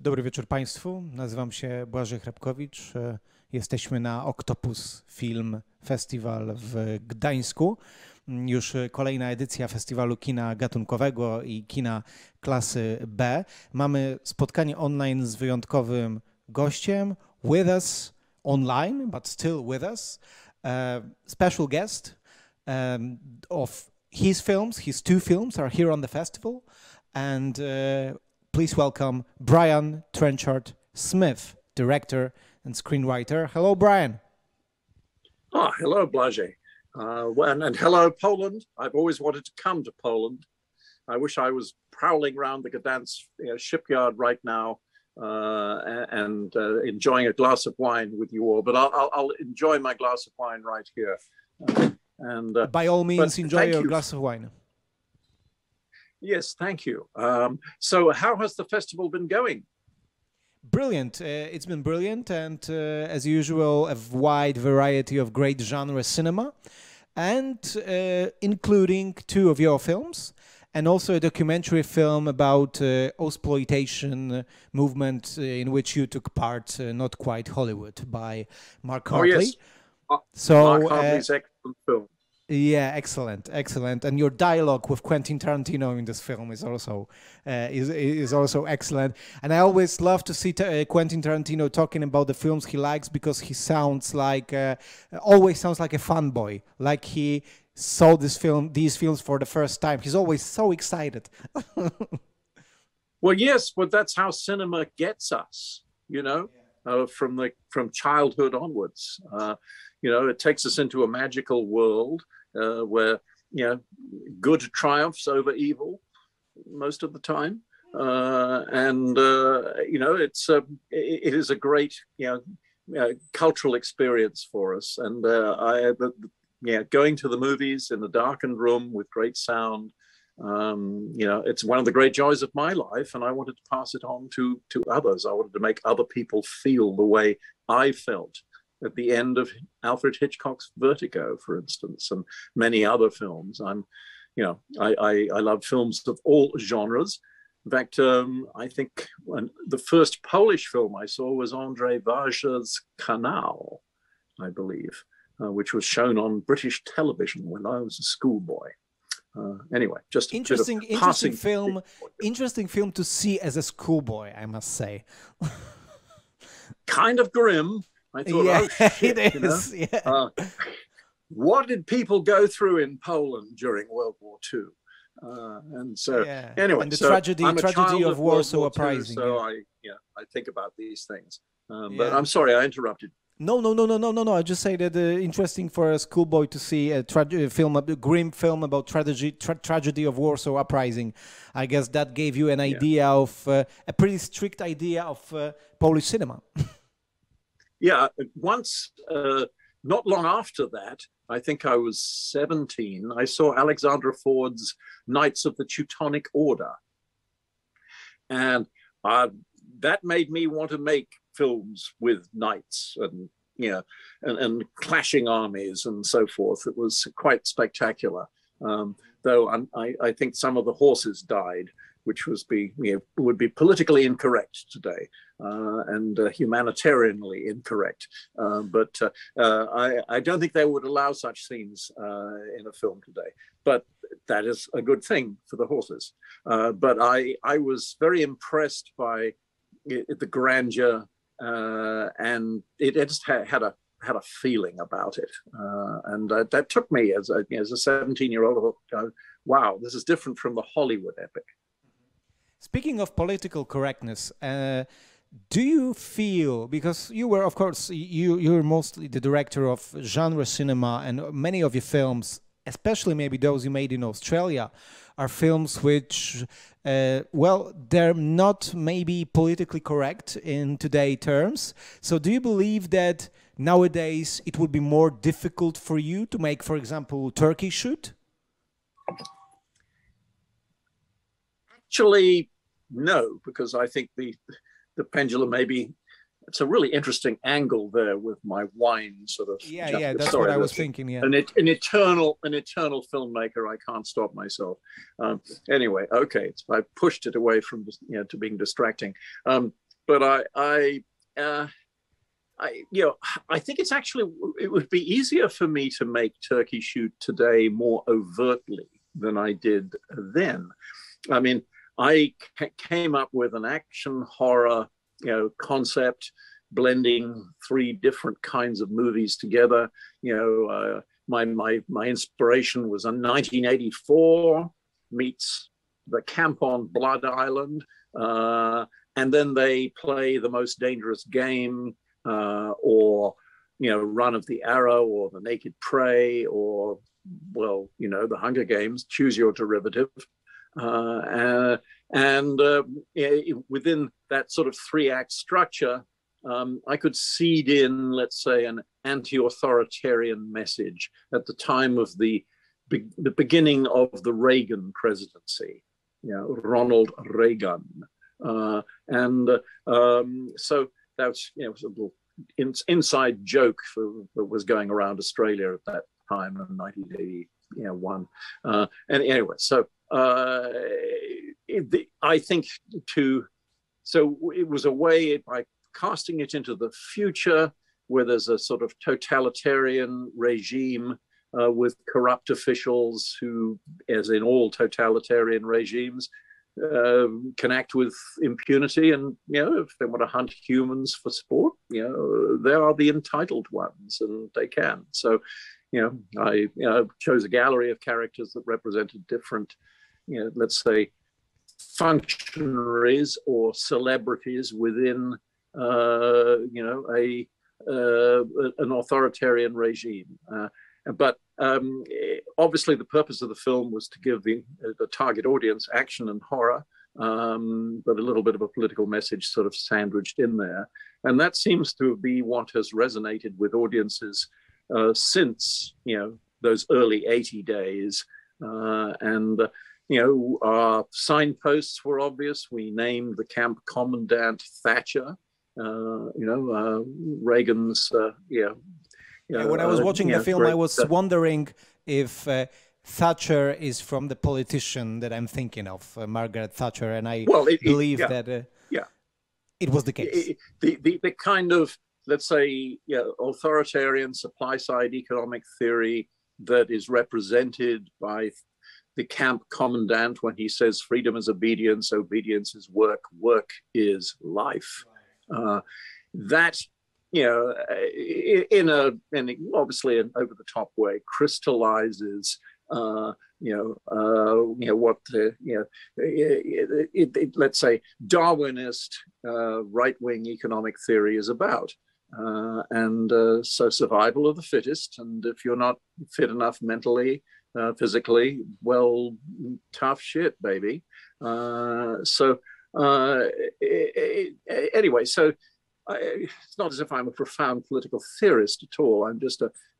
Dobry wieczór Państwu, nazywam się Błażej Hrabkowicz. Jesteśmy na Octopus Film Festival w Gdańsku. Już kolejna edycja festiwalu kina gatunkowego i kina klasy B. Mamy spotkanie online z wyjątkowym gościem. With us online, but still with us. Special guest of his films, his two films are here on the festival. And please welcome Brian Trenchard-Smith, director and screenwriter. Hello, Brian. Oh, hello, Błażej. And hello, Poland. I've always wanted to come to Poland. I wish I was prowling around the Gdańsk shipyard right now and enjoying a glass of wine with you all. But I'll enjoy my glass of wine right here. By all means, enjoy your glass of wine. Yes, thank you. So how has the festival been going? Brilliant. It's been brilliant, and as usual, a wide variety of great genre cinema, and including two of your films, and also a documentary film about Ostploitation movement in which you took part, Not Quite Hollywood, by Mark Hartley. Oh, yes. So, Mark Hartley's excellent film. Yeah, excellent, excellent, and your dialogue with Quentin Tarantino in this film is also is also excellent. And I always love to see Quentin Tarantino talking about the films he likes, because he sounds like always sounds like a fanboy, like he saw these films for the first time. He's always so excited. Well, yes, but that's how cinema gets us, you know, from childhood onwards. You know, it takes us into a magical world where, you know, good triumphs over evil most of the time. You know, it is a great, cultural experience for us. And going to the movies in a darkened room with great sound, it's one of the great joys of my life, and I wanted to pass it on to others. I wanted to make other people feel the way I felt at the end of Alfred Hitchcock's Vertigo, for instance, and many other films. I love films of all genres. In fact, I think the first Polish film I saw was Andrzej Wajda's Kanał, I believe, which was shown on British television when I was a schoolboy. Anyway, just interesting film to see as a schoolboy, I must say. Kind of grim. I thought, yeah, oh shit, it is. Yeah. What did people go through in Poland during World War II? And so, anyway, and the so tragedy of Warsaw Uprising. So yeah. I think about these things. But I'm sorry, I interrupted. No. I just say that interesting for a schoolboy to see a grim film about tragedy of Warsaw Uprising. I guess that gave you an idea of a pretty strict idea of Polish cinema. Yeah, once, not long after that, I think I was 17, I saw Alexandra Ford's Knights of the Teutonic Order. And that made me want to make films with knights and, and clashing armies and so forth. It was quite spectacular. Though I think some of the horses died, which would be politically incorrect today and humanitarianly incorrect. But I don't think they would allow such scenes in a film today. But that is a good thing for the horses. But I was very impressed by the grandeur, and it just had a feeling about it. And that took me as a 17-year-old, wow, this is different from the Hollywood epic. Speaking of political correctness, do you feel, because you were, of course, you're mostly the director of genre cinema, and many of your films, especially maybe those you made in Australia, are films which, they're not maybe politically correct in today's terms. So do you believe that nowadays it would be more difficult for you to make, for example, Turkey Shoot? Actually, no, because I think the pendulum it's a really interesting angle there with my wine sort of. Yeah, that's what I was thinking. Yeah, an eternal filmmaker. I can't stop myself. Anyway, okay, I pushed it away from to being distracting. but you know, I think it would be easier for me to make Turkey Shoot today more overtly than I did then. I mean, I came up with an action horror, you know, concept, blending three different kinds of movies together. You know, my inspiration was a 1984 meets the Camp on Blood Island, and then they play The Most Dangerous Game, or, you know, Run of the Arrow, or The Naked Prey, or, well, you know, The Hunger Games. Choose your derivative. Within that sort of three-act structure, I could seed in, let's say, an anti-authoritarian message at the time of the beginning of the Reagan presidency, you know, Ronald Reagan. So that's, you know, a little inside joke that was going around Australia at that time in 1981. And anyway, so I think so it was a way, by casting it into the future, where there's a sort of totalitarian regime with corrupt officials who, as in all totalitarian regimes, can act with impunity, and, you know, if they want to hunt humans for sport, you know, they are the entitled ones, and they can. So, you know, I chose a gallery of characters that represented different, you know, let's say, functionaries or celebrities within, you know, an authoritarian regime. But obviously, the purpose of the film was to give the target audience action and horror, but a little bit of a political message sort of sandwiched in there. And that seems to be what has resonated with audiences since, you know, those early 80 days. You know, our signposts were obvious. We named the camp commandant Thatcher, you know, Reagan's, when I was watching the film, I was wondering if Thatcher is from the politician that I'm thinking of, Margaret Thatcher, and I believe that it was the case. The kind of, let's say, authoritarian supply-side economic theory that is represented by the camp commandant when he says freedom is obedience, obedience is work, work is life. That, you know, in obviously an over-the-top way, crystallizes, what let's say Darwinist right-wing economic theory is about, so survival of the fittest, and if you're not fit enough mentally, physically, well, tough shit, baby. Anyway, so. It's not as if I'm a profound political theorist at all.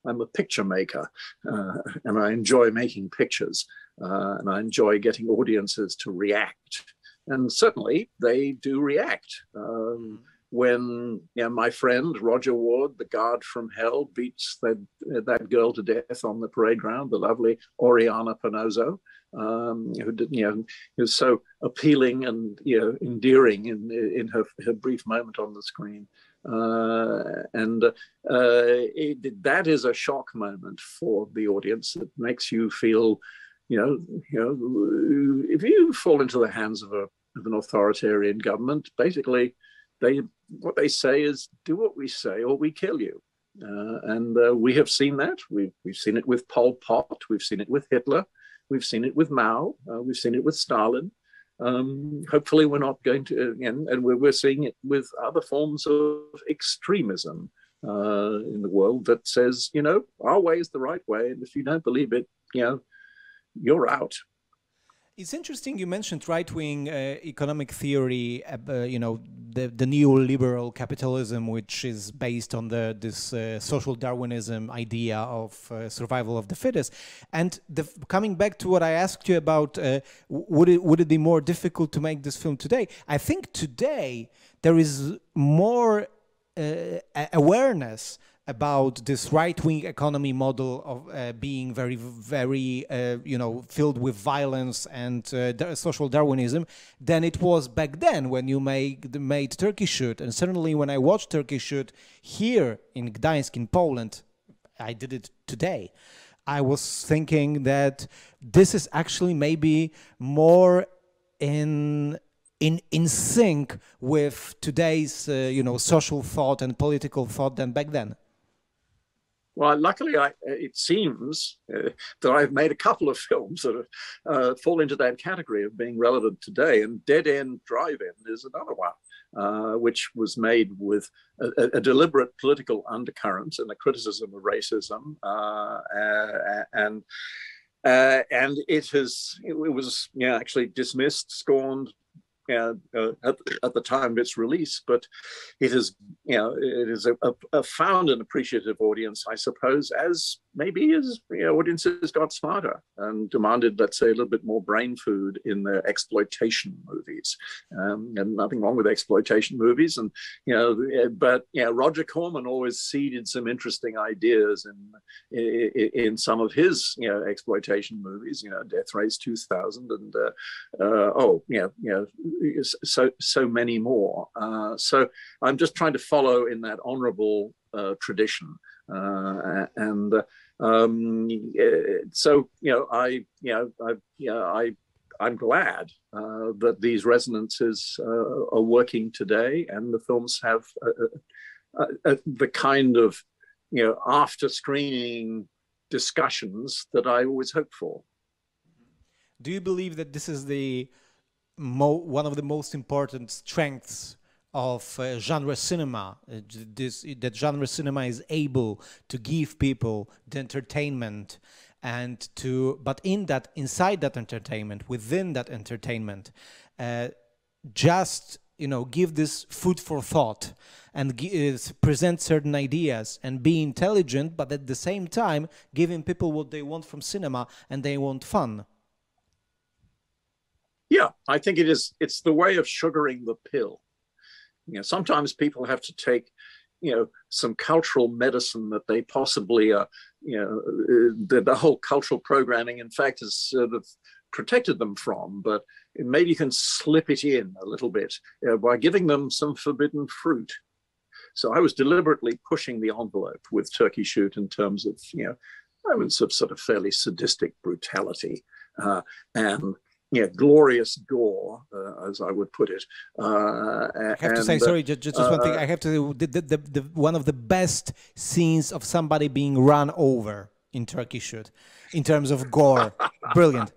I'm a picture maker, and I enjoy making pictures, and I enjoy getting audiences to react. And certainly they do react. When my friend Roger Ward, the guard from hell, beats that girl to death on the parade ground, the lovely Oriana Penoso, who did, who's so appealing and endearing in her brief moment on the screen, that is a shock moment for the audience. It makes you feel, if you fall into the hands of an authoritarian government, basically what they say is, do what we say or we kill you. We have seen that. We've seen it with Pol Pot. We've seen it with Hitler. We've seen it with Mao. We've seen it with Stalin. Hopefully we're not going to, and we're seeing it with other forms of extremism in the world that says, our way is the right way. And if you don't believe it, you're out. It's interesting you mentioned right-wing economic theory, the neoliberal capitalism, which is based on this social Darwinism idea of survival of the fittest. And coming back to what I asked you about, would it be more difficult to make this film today? I think today there is more awareness about this right-wing economy model of being very, very, filled with violence and social Darwinism than it was back then when you made Turkey Shoot. And certainly when I watched Turkey Shoot here in Gdańsk, in Poland, I did it today, I was thinking that this is actually maybe more in sync with today's social thought and political thought than back then. Well, luckily, it seems that I've made a couple of films that fall into that category of being relevant today, and Dead End Drive-In is another one, which was made with a deliberate political undercurrent and a criticism of racism, and it was actually dismissed, scorned, at the time of its release, but it is found an appreciative audience, I suppose, as maybe as audiences got smarter and demanded, let's say, a little bit more brain food in their exploitation movies. And nothing wrong with exploitation movies, but Roger Corman always seeded some interesting ideas in some of his exploitation movies, Death Race 2000 and so many more. So I'm just trying to follow in that honorable tradition, I'm glad that these resonances are working today, and the films have the kind of after screening discussions that I always hope for. Do you believe that this is one of the most important strengths of genre cinema, that genre cinema is able to give people the entertainment but inside that entertainment, within that entertainment, give this food for thought and present certain ideas and be intelligent, but at the same time giving people what they want from cinema, and they want fun. Yeah, I think it's the way of sugaring the pill. Sometimes people have to take, some cultural medicine that they possibly, the whole cultural programming, in fact, has sort of protected them from, but maybe you can slip it in a little bit by giving them some forbidden fruit. So I was deliberately pushing the envelope with Turkey Shoot in terms of, sort of fairly sadistic brutality and glorious gore, as I would put it. I have to say, sorry, just one thing. I have to the one of the best scenes of somebody being run over in Turkey Shoot, in terms of gore. Brilliant.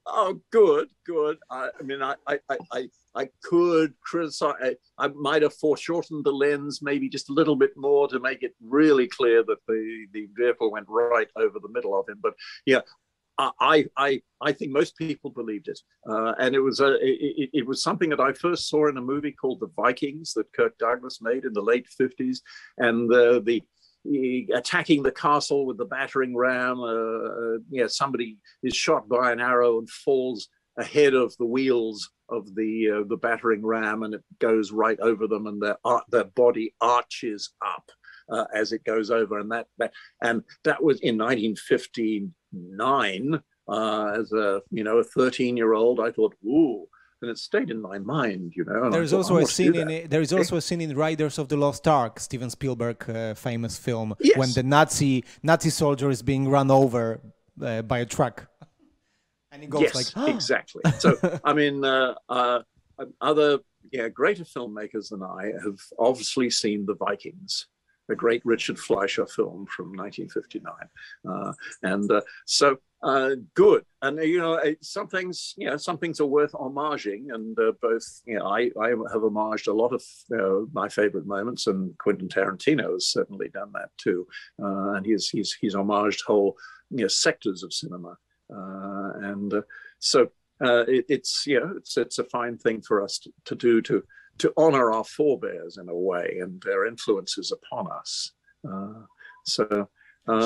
Oh, good. I mean, I could criticize. I might have foreshortened the lens maybe just a little bit more to make it really clear that the vehicle went right over the middle of him. But yeah. I think most people believed it, and it was something that I first saw in a movie called The Vikings that Kirk Douglas made in the late 50s, and the attacking the castle with the battering ram. Somebody is shot by an arrow and falls ahead of the wheels of the battering ram, and it goes right over them, and their body arches up as it goes over, and that was in 1959. As a 13-year-old, I thought, ooh, and it stayed in my mind, There is also a scene in Raiders of the Lost Ark, Steven Spielberg famous film, yes, when the Nazi soldier is being run over by a truck, and he goes yes, like, exactly. So I mean, other greater filmmakers than I have obviously seen The Vikings, a great Richard Fleischer film from 1959, good. And some things are worth homaging, and both I have homaged a lot of my favorite moments, and Quentin Tarantino has certainly done that too, and he's homaged whole sectors of cinema, it's a fine thing for us to do to honor our forebears in a way and their influences upon us.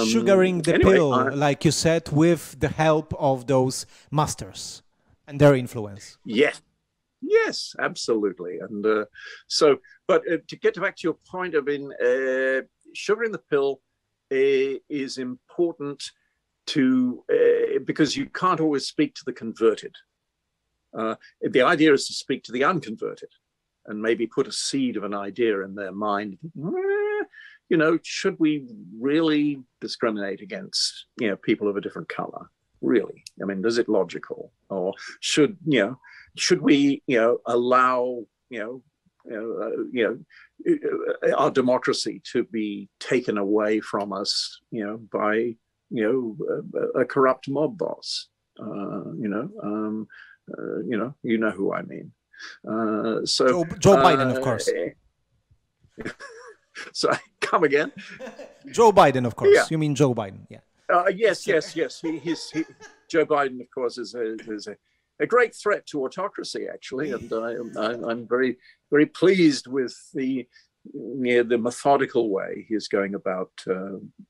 Sugaring the pill, like you said, with the help of those masters and their influence. Yes, absolutely. And but to get back to your point, sugar in the pill is important to because you can't always speak to the converted. The idea is to speak to the unconverted and maybe put a seed of an idea in their mind. You know, should we really discriminate against, you know, people of a different color? Really? I mean, is it logical? Or should we, you know, allow, our democracy to be taken away from us, you know, by, a corrupt mob boss? You know who I mean. So Joe Biden, of course. So come again. Joe Biden, of course. Yeah. You mean Joe Biden? Yeah. Yes. Joe Biden, of course, is a great threat to autocracy, actually, and I'm very, very pleased with the methodical way he is going about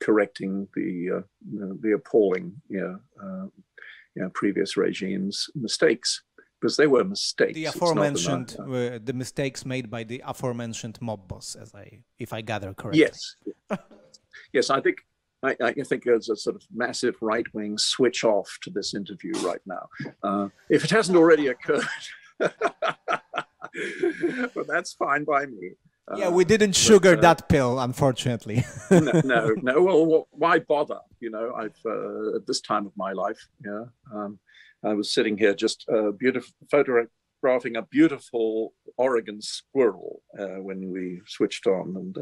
correcting the appalling, previous regime's mistakes, because they were mistakes. The aforementioned, the mistakes made by the aforementioned mob boss, if I gather correctly. Yes, yes, I think there's a sort of massive right-wing switch off to this interview right now, if it hasn't already occurred. But that's fine by me. Yeah, we didn't sugar that pill, unfortunately. No. Well, why bother? You know, I've at this time of my life, I was sitting here just photographing a beautiful Oregon squirrel when we switched on, and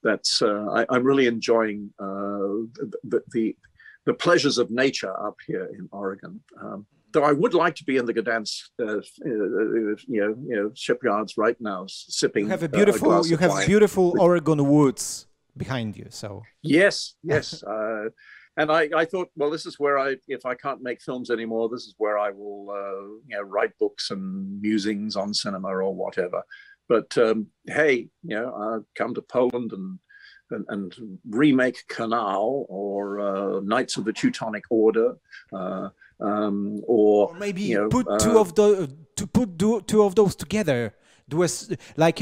that's I'm really enjoying the pleasures of nature up here in Oregon. Though I would like to be in the Gdańsk, shipyards right now, sipping. You have beautiful Oregon woods behind you. So yes, and I thought, well, this is where if I can't make films anymore, this is where I will, write books and musings on cinema or whatever. But hey, come to Poland and remake Canal or Knights of the Teutonic Order. Or maybe put two of those together. Do like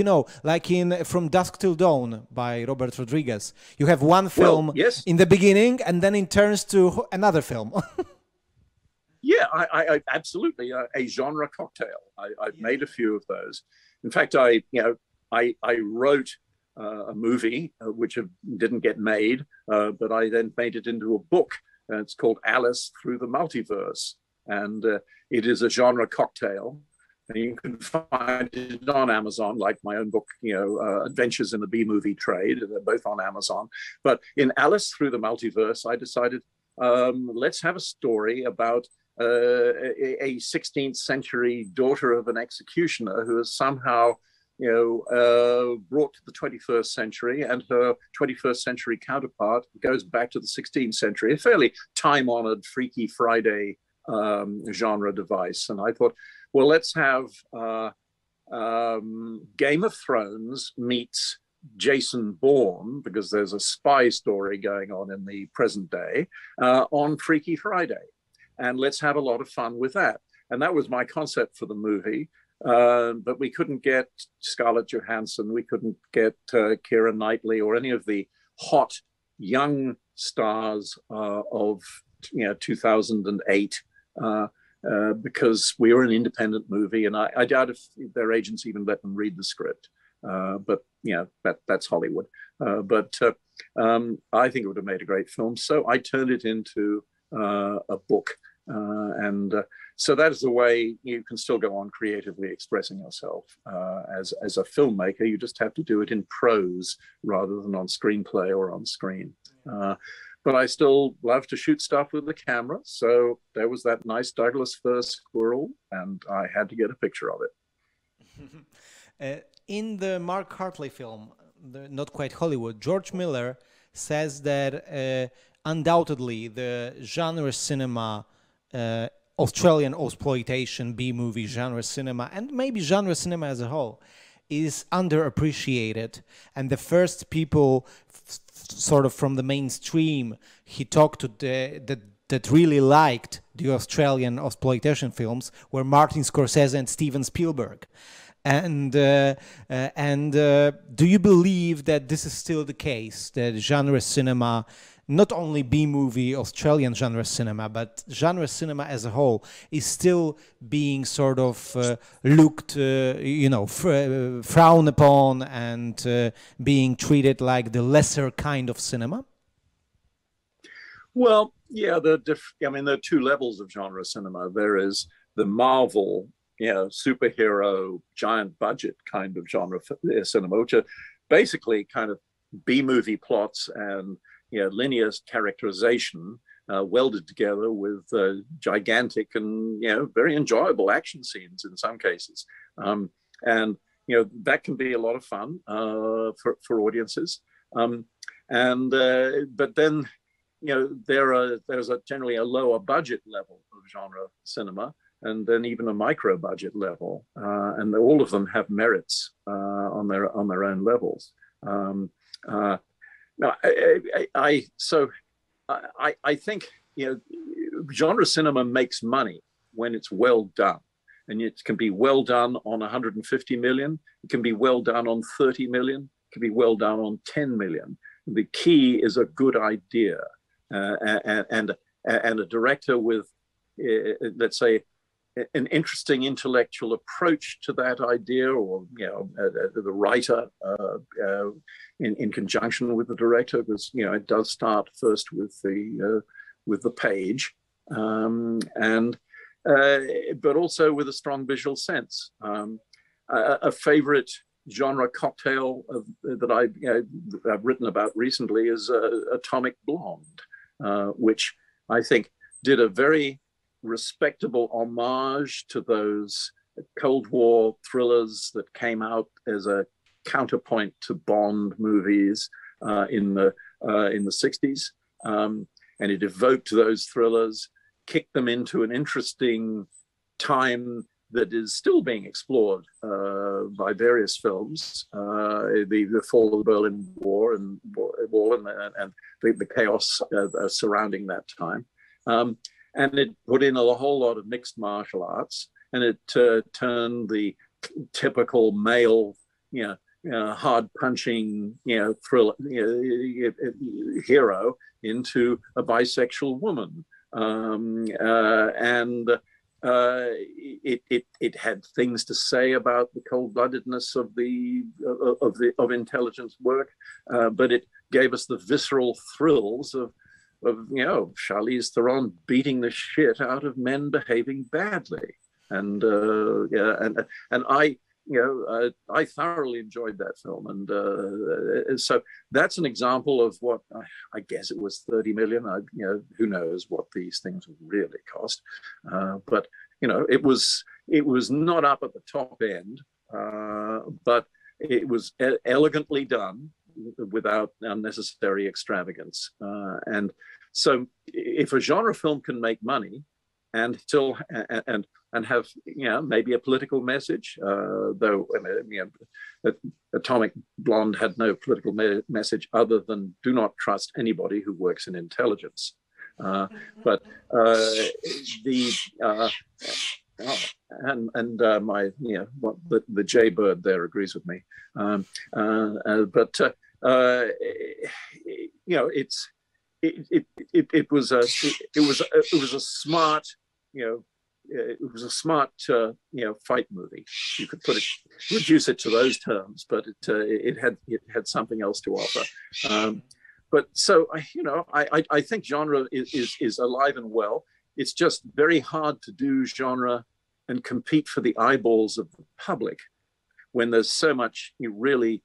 in From Dusk Till Dawn by Robert Rodriguez. You have one film in the beginning, and then it turns to another film. Yeah, I absolutely a genre cocktail. I've made a few of those. In fact, I wrote a movie which didn't get made, but I then made it into a book. It's called Alice Through the Multiverse, and it is a genre cocktail. And you can find it on Amazon, like my own book, Adventures in the B-Movie Trade. They're both on Amazon. But in Alice Through the Multiverse, I decided, let's have a story about a 16th century daughter of an executioner who is somehow brought to the 21st century, and her 21st century counterpart goes back to the 16th century, a fairly time-honored Freaky Friday genre device. And I thought, well, let's have Game of Thrones meets Jason Bourne, because there's a spy story going on in the present day on Freaky Friday. And let's have a lot of fun with that. And that was my concept for the movie. But we couldn't get Scarlett Johansson, we couldn't get Keira Knightley or any of the hot young stars of 2008 because we were an independent movie, and I doubt if their agents even let them read the script. But that's Hollywood. But I think it would have made a great film, so I turned it into a book, and so that is the way you can still go on creatively expressing yourself as a filmmaker. You just have to do it in prose rather than on screenplay or on screen. But I still love to shoot stuff with the camera. So there was that nice Douglas fir squirrel, and I had to get a picture of it. In the Mark Hartley film, Not Quite Hollywood, George Miller says that undoubtedly the genre cinema, Australian exploitation, B-movie genre cinema, and maybe genre cinema as a whole, is underappreciated. And the first people sort of from the mainstream he talked to, that really liked the Australian exploitation films were Martin Scorsese and Steven Spielberg. And do you believe that this is still the case, that genre cinema, not only B-movie Australian genre cinema, but genre cinema as a whole, is still being sort of looked, frowned upon and being treated like the lesser kind of cinema? Well, yeah, there are two levels of genre cinema. There is the Marvel, superhero, giant budget kind of genre cinema, which are basically kind of B-movie plots and linear characterization welded together with gigantic and very enjoyable action scenes in some cases, and that can be a lot of fun for audiences. But then there's generally a lower budget level of genre cinema, and then even a micro budget level, and all of them have merits on their own levels. I think genre cinema makes money when it's well done, and it can be well done on 150 million. It can be well done on 30 million. It can be well done on 10 million. The key is a good idea, and a director with, let's say, an interesting intellectual approach to that idea, or the writer in conjunction with the director, because it does start first with the page, but also with a strong visual sense. A favorite genre cocktail that I've written about recently is Atomic Blonde, which I think did a very respectable homage to those Cold War thrillers that came out as a counterpoint to Bond movies in the 60s, and it evoked those thrillers, kicked them into an interesting time that is still being explored by various films, the fall of the Berlin Wall and the chaos surrounding that time. And it put in a whole lot of mixed martial arts, and it turned the typical male, hard-punching, thriller hero into a bisexual woman, it had things to say about the cold-bloodedness of intelligence work, but it gave us the visceral thrills of Charlize Theron beating the shit out of men behaving badly, and I thoroughly enjoyed that film, and so that's an example of what I guess it was 30 million. Who knows what these things really cost, but it was not up at the top end, but it was elegantly done without unnecessary extravagance. And so if a genre film can make money and still and have maybe a political message, though Atomic Blonde had no political message other than do not trust anybody who works in intelligence. But the Jaybird there agrees with me. It was a smart, it was a smart fight movie. You could reduce it to those terms, but it had something else to offer. But so I think genre is alive and well. It's just very hard to do genre and compete for the eyeballs of the public when there's so much really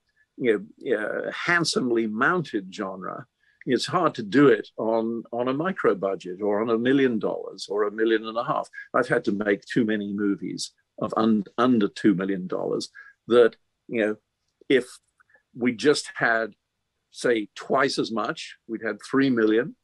handsomely mounted genre. It's hard to do it on a micro budget or on $1 million or $1.5 million. I've had to make too many movies of under $2 million that, if we just had, say, twice as much, we'd had 3 million,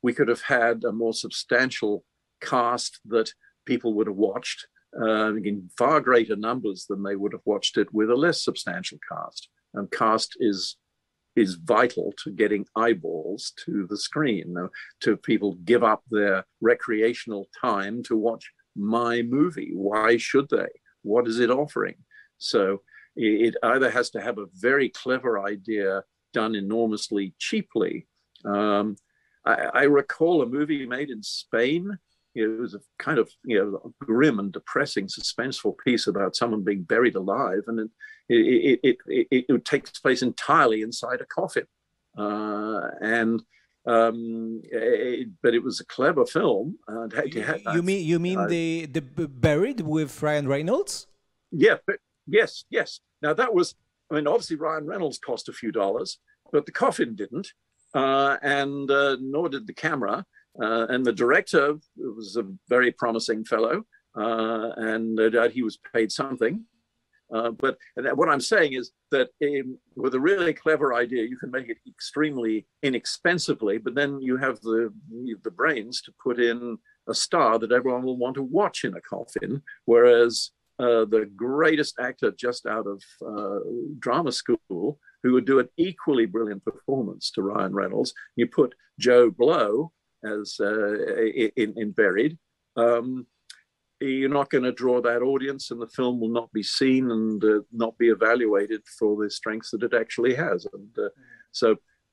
we could have had a more substantial cast that people would have watched in far greater numbers than they would have watched it with a less substantial cast. And cast is is vital to getting eyeballs to the screen, to people give up their recreational time to watch my movie. Why should they? What is it offering? So it either has to have a very clever idea done enormously cheaply. I recall a movie made in Spain. It was a kind of grim and depressing, suspenseful piece about someone being buried alive, and it takes place entirely inside a coffin. But it was a clever film. You mean the Buried with Ryan Reynolds? Yeah, but yes. Now that was, I mean, obviously Ryan Reynolds cost a few dollars, but the coffin didn't, and nor did the camera. And the director was a very promising fellow, and he was paid something. But what I'm saying is that with a really clever idea, you can make it extremely inexpensively, but then you have the brains to put in a star that everyone will want to watch in a coffin, whereas the greatest actor just out of drama school who would do an equally brilliant performance to Ryan Reynolds, you put Joe Blow as in Buried, you're not going to draw that audience, and the film will not be seen and not be evaluated for the strengths that it actually has.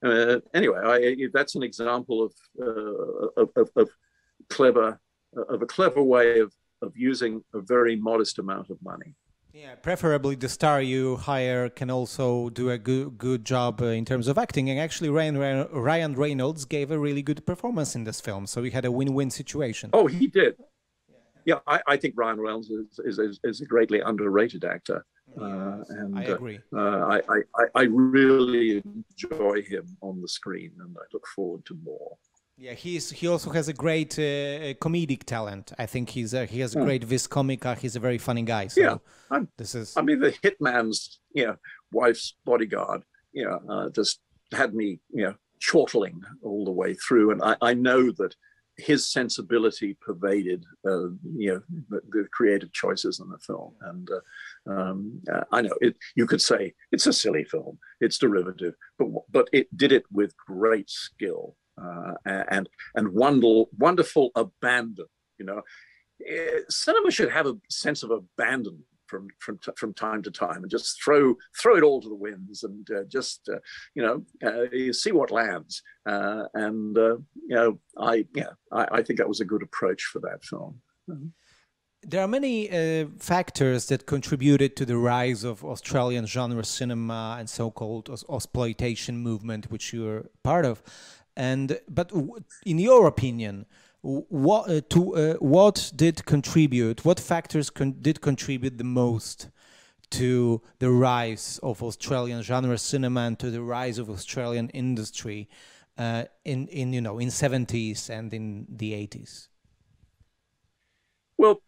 And anyway, that's an example of a clever way of using a very modest amount of money. Yeah, preferably the star you hire can also do a good job in terms of acting. And actually, Ryan Reynolds gave a really good performance in this film, so we had a win-win situation. Oh, he did. Yeah, I think Ryan Reynolds is a greatly underrated actor. And I agree. I really enjoy him on the screen, and I look forward to more. Yeah, he also has a great comedic talent. I think he has a great vis comica. He's a very funny guy. So yeah, I mean, the hitman's wife's bodyguard just had me chortling all the way through, and I know that his sensibility pervaded the creative choices in the film. And I know you could say it's a silly film, it's derivative, but it did it with great skill. And wonderful abandon. Cinema should have a sense of abandon from time to time, and just throw it all to the winds, and you see what lands. I think that was a good approach for that film. There are many factors that contributed to the rise of Australian genre cinema and so-called exploitation movement, which you're part of. But in your opinion, what factors did contribute the most to the rise of Australian genre cinema and to the rise of Australian industry in 70s and in the 80s? Well,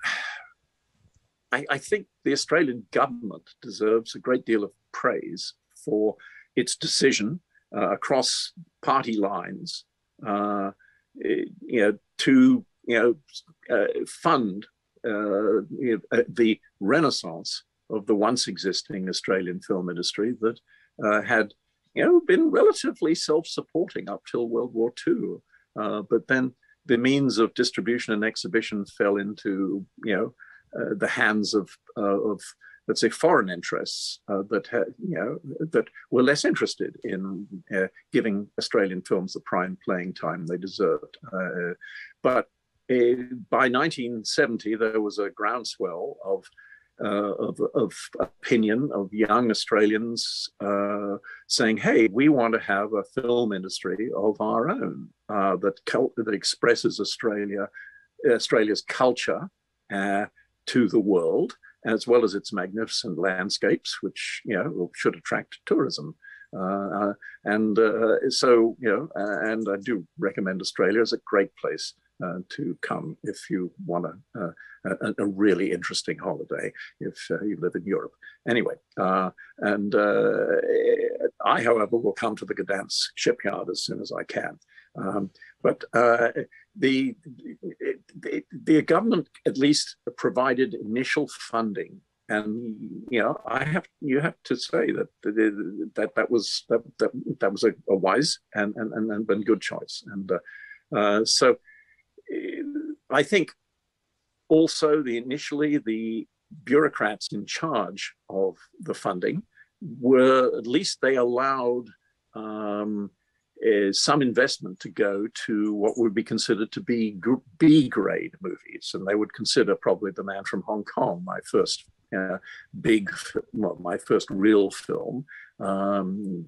I think the Australian government deserves a great deal of praise for its decision across party lines, to fund the renaissance of the once existing Australian film industry that had been relatively self-supporting up till World War II, but then the means of distribution and exhibition fell into the hands of let's say foreign interests that were less interested in giving Australian films the prime playing time they deserved. But by 1970, there was a groundswell of opinion of young Australians saying, "Hey, we want to have a film industry of our own that expresses Australia's culture to the world, as well as its magnificent landscapes, which should attract tourism." And I do recommend Australia as a great place to come if you want a really interesting holiday, if you live in Europe. Anyway, I, however, will come to the Gdańsk shipyard as soon as I can. But the government at least provided initial funding And you have to say that was a wise and good choice. And so I think also initially the bureaucrats in charge of the funding were, at least they allowed some investment to go to what would be considered to be B grade movies, and they would consider probably The Man from Hong Kong my first my first real film,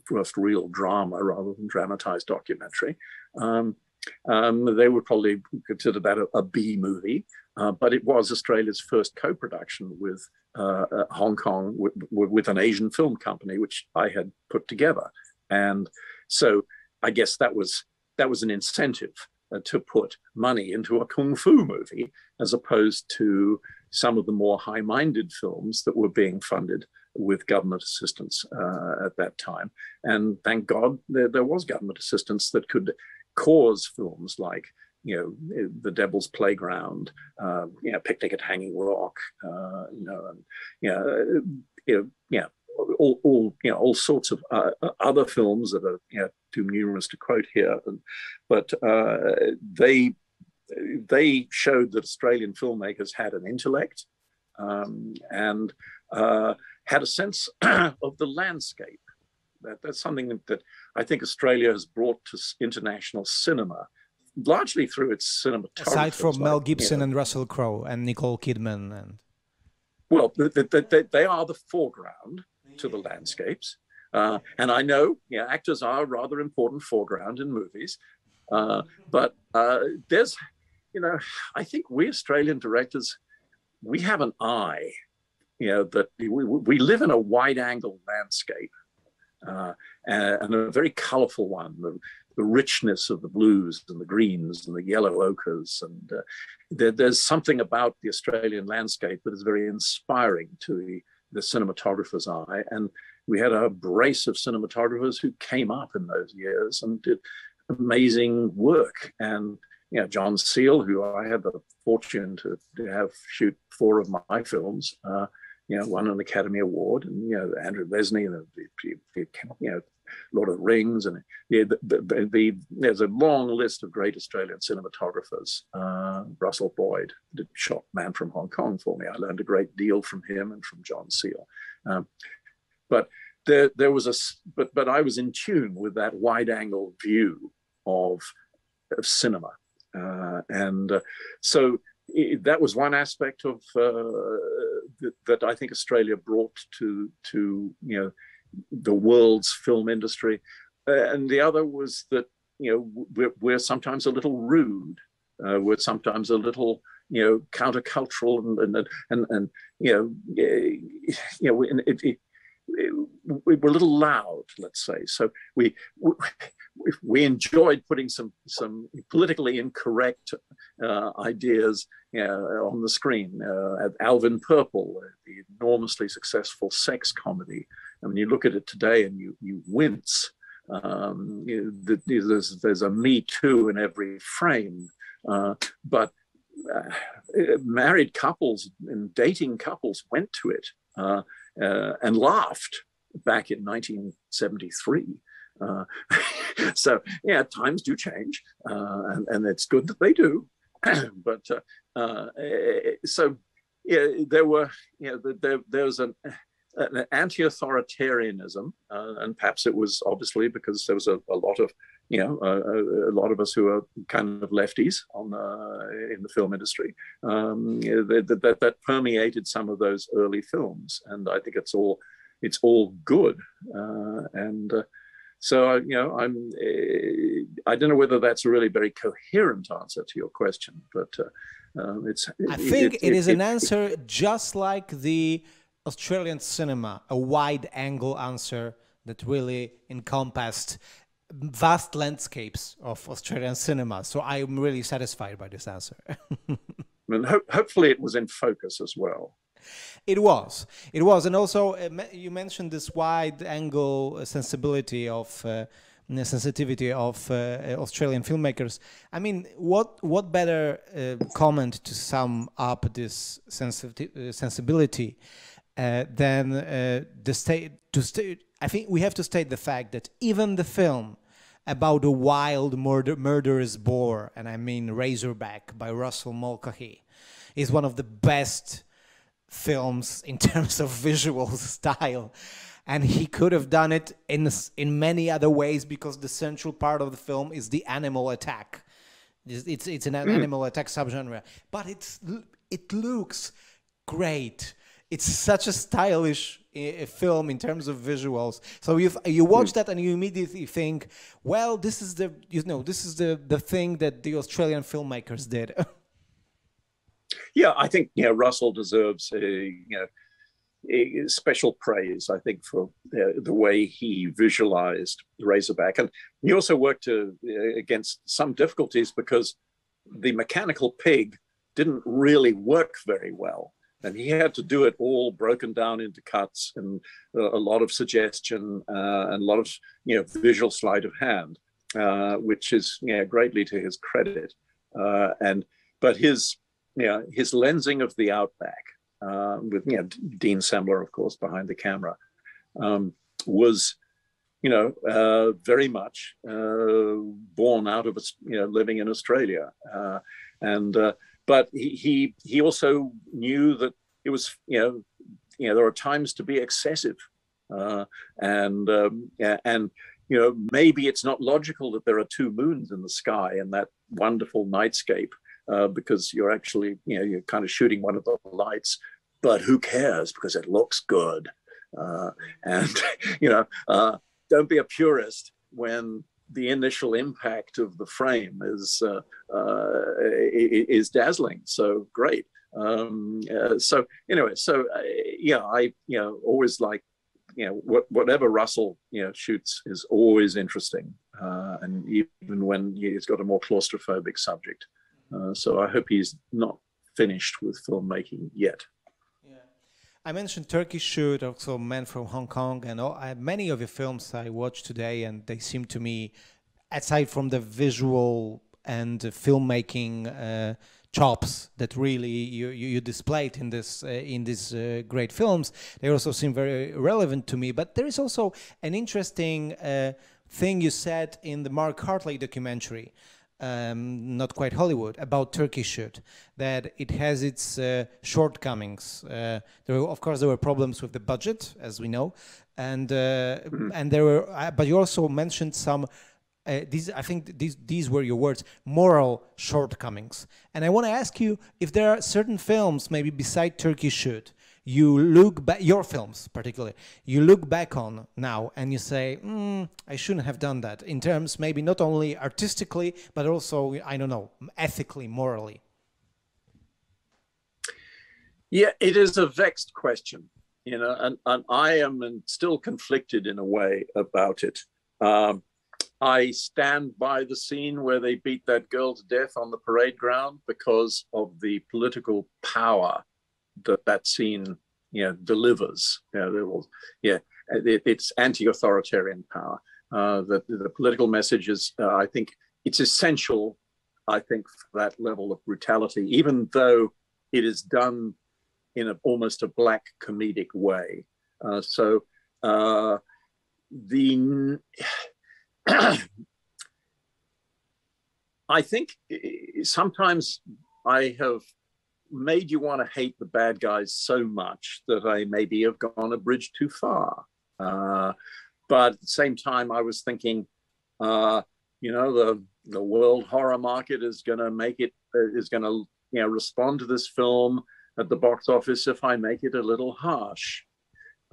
first real drama rather than dramatized documentary. They would probably consider that a B movie, but it was Australia's first co-production with Hong Kong, with an Asian film company, which I had put together. And so I guess that was an incentive to put money into a kung fu movie, as opposed to some of the more high-minded films that were being funded with government assistance at that time. And thank God there was government assistance that could cause films like, The Devil's Playground, Picnic at Hanging Rock, all sorts of other films that are too numerous to quote here, but they showed that Australian filmmakers had an intellect and had a sense of the landscape. That's something that I think Australia has brought to international cinema, largely through its cinematographers. Aside from Mel Gibson and Russell Crowe and Nicole Kidman. Well, they are the foreground to the landscapes. And I know actors are rather important foreground in movies. But there's, I think we Australian directors, we have an eye, that we live in a wide angle landscape. And a very colorful one, the richness of the blues and the greens and the yellow ochres. And there's something about the Australian landscape that is very inspiring to the cinematographer's eye. And we had a brace of cinematographers who came up in those years and did amazing work. And John Seal, who I had the fortune to have shoot 4 of my films, won an Academy Award, and Andrew Lesney, Lord of the Rings, and there's a long list of great Australian cinematographers. Russell Boyd shot Man from Hong Kong for me. I learned a great deal from him and from John Seal. But there was but I was in tune with that wide-angle view of cinema, and so that was one aspect of that I think Australia brought to the world's film industry, and the other was that we're sometimes a little rude, we're sometimes a little countercultural, and we were a little loud, let's say. So we enjoyed putting some politically incorrect ideas on the screen. Alvin Purple, the enormously successful sex comedy. And when you look at it today and you wince, there's a Me Too in every frame. But married couples and dating couples went to it and laughed back in 1973. So times do change, and it's good that they do. But there was an anti-authoritarianism, and perhaps it was obviously because there was a lot of a lot of us who are kind of lefties in the film industry, that permeated some of those early films, and I think it's all good, and so I don't know whether that's a really very coherent answer to your question, but I think it is an answer just like the Australian cinema, a wide-angle answer that really encompassed vast landscapes of Australian cinema. So I'm really satisfied by this answer. And hopefully it was in focus as well. It was. And also you mentioned this wide-angle sensitivity of Australian filmmakers. I mean, what better comment to sum up this sensibility then I think we have to state the fact that even the film about a wild murderous boar, and I mean Razorback by Russell Mulcahy, is one of the best films in terms of visual style. And he could have done it in many other ways, because the central part of the film is the animal attack. It's an animal attack subgenre, but it looks great. It's such a stylish film in terms of visuals. So you watch that and you immediately think, well, this is the thing that the Australian filmmakers did. Yeah, I think Russell deserves a special praise, I think, for the way he visualized Razorback. And he also worked against some difficulties because the mechanical pig didn't really work very well. And he had to do it all broken down into cuts and a lot of suggestion and a lot of visual sleight of hand, which is greatly to his credit. But his lensing of the outback, with Dean Semler, of course, behind the camera, was very much born out of living in Australia, but he also knew that it was there are times to be excessive, and maybe it's not logical that there are two moons in the sky in that wonderful nightscape, because you're actually you're kind of shooting one of the lights, but who cares, because it looks good, and don't be a purist when the initial impact of the frame is dazzling. So great. So anyway, I always like whatever Russell shoots is always interesting, and even when he's got a more claustrophobic subject. So I hope he's not finished with filmmaking yet. I mentioned Turkish Shoot, also Men from Hong Kong, and many of your films I watched today, and they seem to me, aside from the visual and filmmaking chops that really you displayed in these great films, they also seem very relevant to me. But there is also an interesting thing you said in the Mark Hartley documentary, Not Quite Hollywood, about Turkish Shoot, that it has its shortcomings. Of course, there were problems with the budget, as we know, and there were. But you also mentioned some. I think these were your words, moral shortcomings. And I want to ask you if there are certain films, maybe beside Turkish Shoot, you look back, your films particularly, you look back on now and you say, I shouldn't have done that, in terms maybe not only artistically, but also, I don't know, ethically, morally. Yeah, it is a vexed question, and I am still conflicted in a way about it. I stand by the scene where they beat that girl to death on the parade ground because of the political power that scene delivers. It's anti-authoritarian power. The political message is, I think it's essential, I think, for that level of brutality, even though it is done in almost a black comedic way. I think sometimes I have made you want to hate the bad guys so much that I maybe have gone a bridge too far. But at the same time, I was thinking, the world horror market is going to respond to this film at the box office if I make it a little harsh.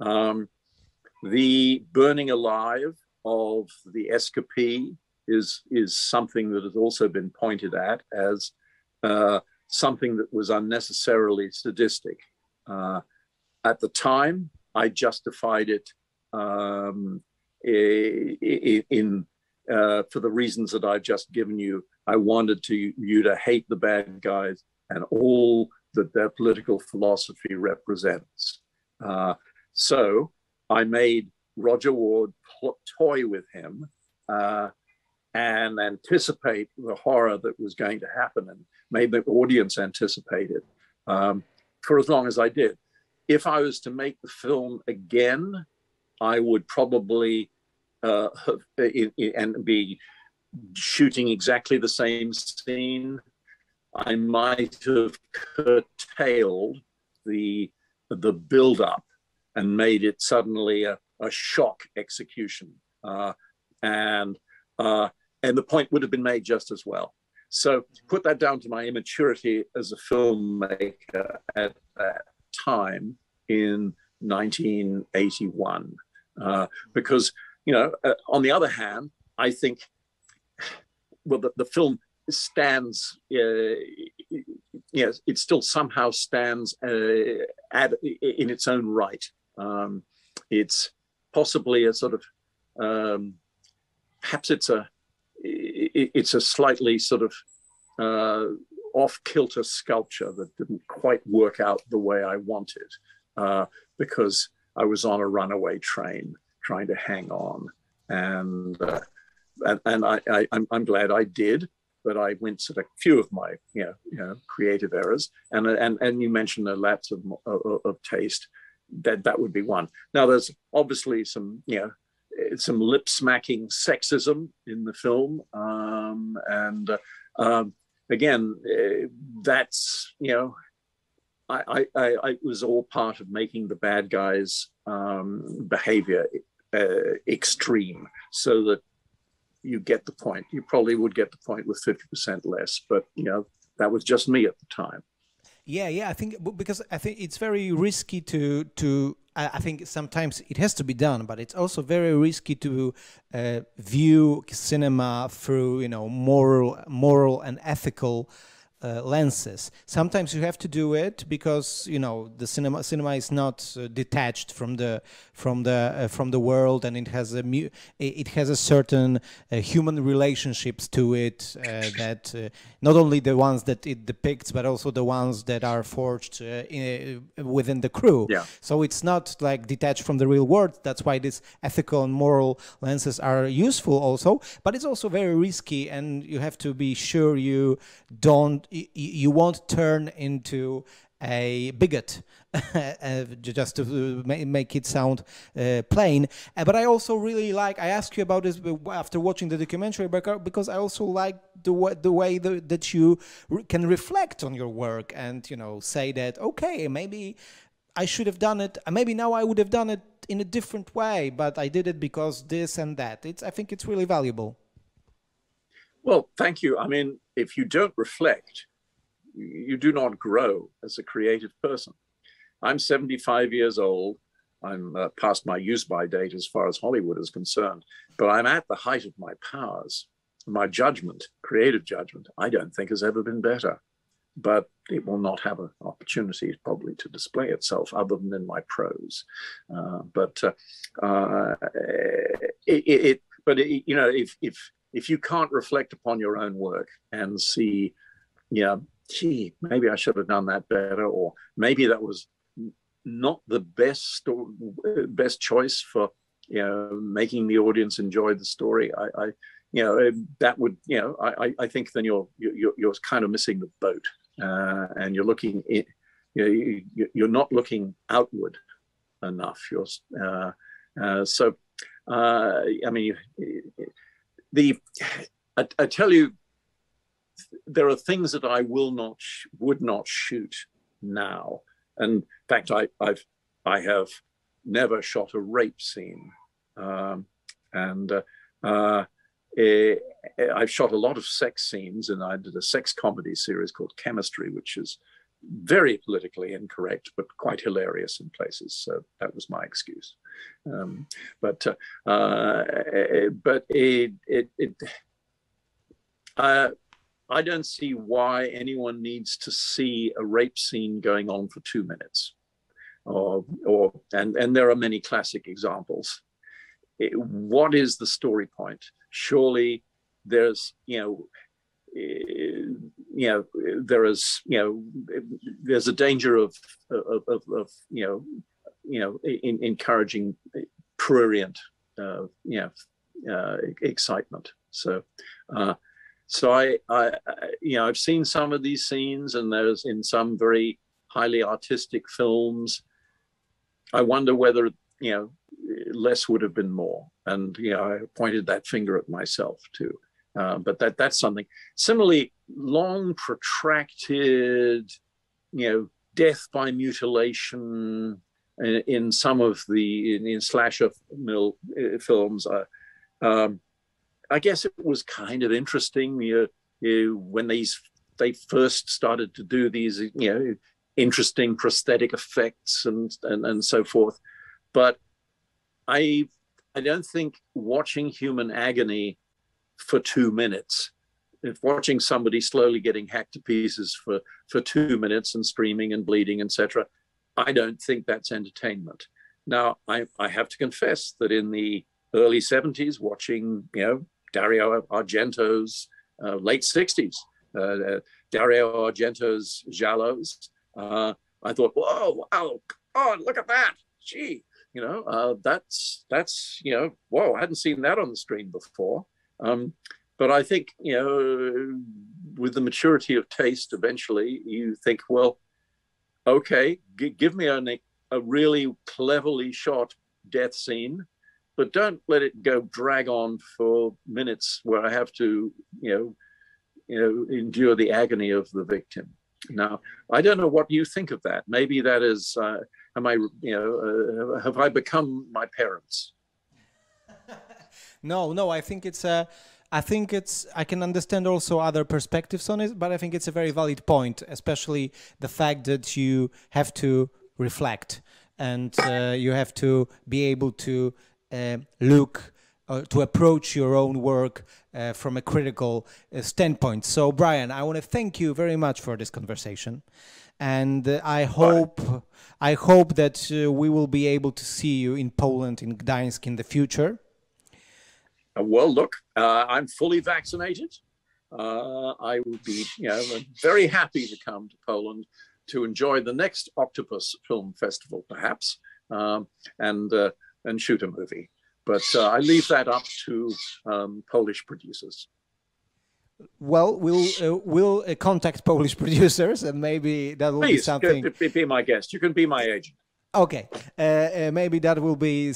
The burning alive of the escapee is something that has also been pointed at as something that was unnecessarily sadistic. At the time, I justified it for the reasons that I've just given you. I wanted you to hate the bad guys and all that their political philosophy represents. So I made Roger Ward toy with him and anticipate the horror that was going to happen, and made the audience anticipate it for as long as I did. if I was to make the film again, I would probably and be shooting exactly the same scene. I might have curtailed the build-up and made it suddenly a shock execution, and the point would have been made just as well. So put that down to my immaturity as a filmmaker at that time in 1981, because on the other hand, I think, well, the film stands, it still somehow stands in its own right. It's possibly a sort of, perhaps it's a slightly sort of off-kilter sculpture that didn't quite work out the way I wanted, because I was on a runaway train trying to hang on, and I'm glad I did, but I winced at a few of my creative errors, and you mentioned a lapse of taste. That would be one. Now there's obviously some lip smacking sexism in the film, and again, that's I was all part of making the bad guys' behavior extreme, so that you get the point. You probably would get the point with 50% less, but that was just me at the time. Yeah, I think because I think it's very risky to I think sometimes it has to be done, but it's also very risky to view cinema through moral and ethical lenses. Sometimes you have to do it because the cinema is not detached from the world, and it has a certain human relationships to it that not only the ones that it depicts, but also the ones that are forged within the crew. Yeah. So it's not like detached from the real world. That's why these ethical and moral lenses are useful also, but it's also very risky, and you have to be sure you won't turn into a bigot, just to make it sound plain. But I also really I asked you about this after watching the documentary, because I also like the way that you can reflect on your work and say that, okay, maybe I should have done it, maybe now I would have done it in a different way, but I did it because this and that. I think it's really valuable. Well, thank you. I mean, if you don't reflect, you do not grow as a creative person. I'm 75 years old. I'm past my use-by date as far as Hollywood is concerned, but I'm at the height of my powers. My judgment, creative judgment, I don't think has ever been better, but it will not have an opportunity probably to display itself other than in my prose. If you can't reflect upon your own work and see, gee, maybe I should have done that better, or maybe that was not the best choice for making the audience enjoy the story. That would I think then you're kind of missing the boat, and you're looking you're not looking outward enough. I tell you, there are things that I would not shoot now. And in fact, I have never shot a rape scene, and I've shot a lot of sex scenes, and I did a sex comedy series called Chemistry, which is very politically incorrect, but quite hilarious in places. So that was my excuse. I don't see why anyone needs to see a rape scene going on for 2 minutes, and there are many classic examples. What is the story point? Surely there's there's a danger of encouraging prurient excitement. So I've seen some of these scenes, and there's in some very highly artistic films, I wonder whether, less would have been more. And, I pointed that finger at myself too. But that's something. Similarly, long, protracted, death by mutilation in some of the in slasher films. I guess it was kind of interesting when they first started to do these, interesting prosthetic effects and so forth. But I don't think watching human agony for 2 minutes, if watching somebody slowly getting hacked to pieces for 2 minutes and screaming and bleeding, etc., I don't think that's entertainment. Now, I have to confess that in the early 70s, watching, Dario Argento's late 60s, Dario Argento's Giallos, I thought, whoa, wow, oh, look at that, gee, that's whoa, I hadn't seen that on the screen before. But I think, with the maturity of taste, eventually you think, well, okay, give me a really cleverly shot death scene, but don't let it drag on for minutes where I have to, endure the agony of the victim. Now, I don't know what you think of that. Maybe that is, have I become my parents? No, I think I can understand also other perspectives on it, but I think it's a very valid point, especially the fact that you have to reflect and you have to be able to look, to approach your own work from a critical standpoint. So, Brian, I want to thank you very much for this conversation, and I hope that we will be able to see you in Poland, in Gdańsk, in the future. Well, look, I'm fully vaccinated. I would be, very happy to come to Poland to enjoy the next Octopus Film Festival, perhaps, and shoot a movie. But I leave that up to Polish producers. Well, we'll contact Polish producers, and maybe that will be something. Please, be my guest. You can be my agent. Okay, maybe that will be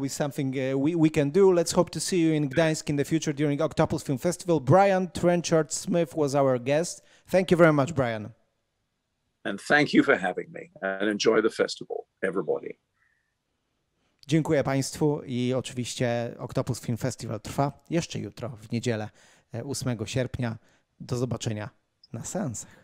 something we can do. Let's hope to see you in Gdańsk in the future during Octopus Film Festival. Brian Trenchard-Smith was our guest. Thank you very much, Brian. And thank you for having me. And enjoy the festival, everybody. Dziękuję Państwu i oczywiście Octopus Film Festival trwa jeszcze jutro w niedzielę 8 sierpnia. Do zobaczenia na seansach.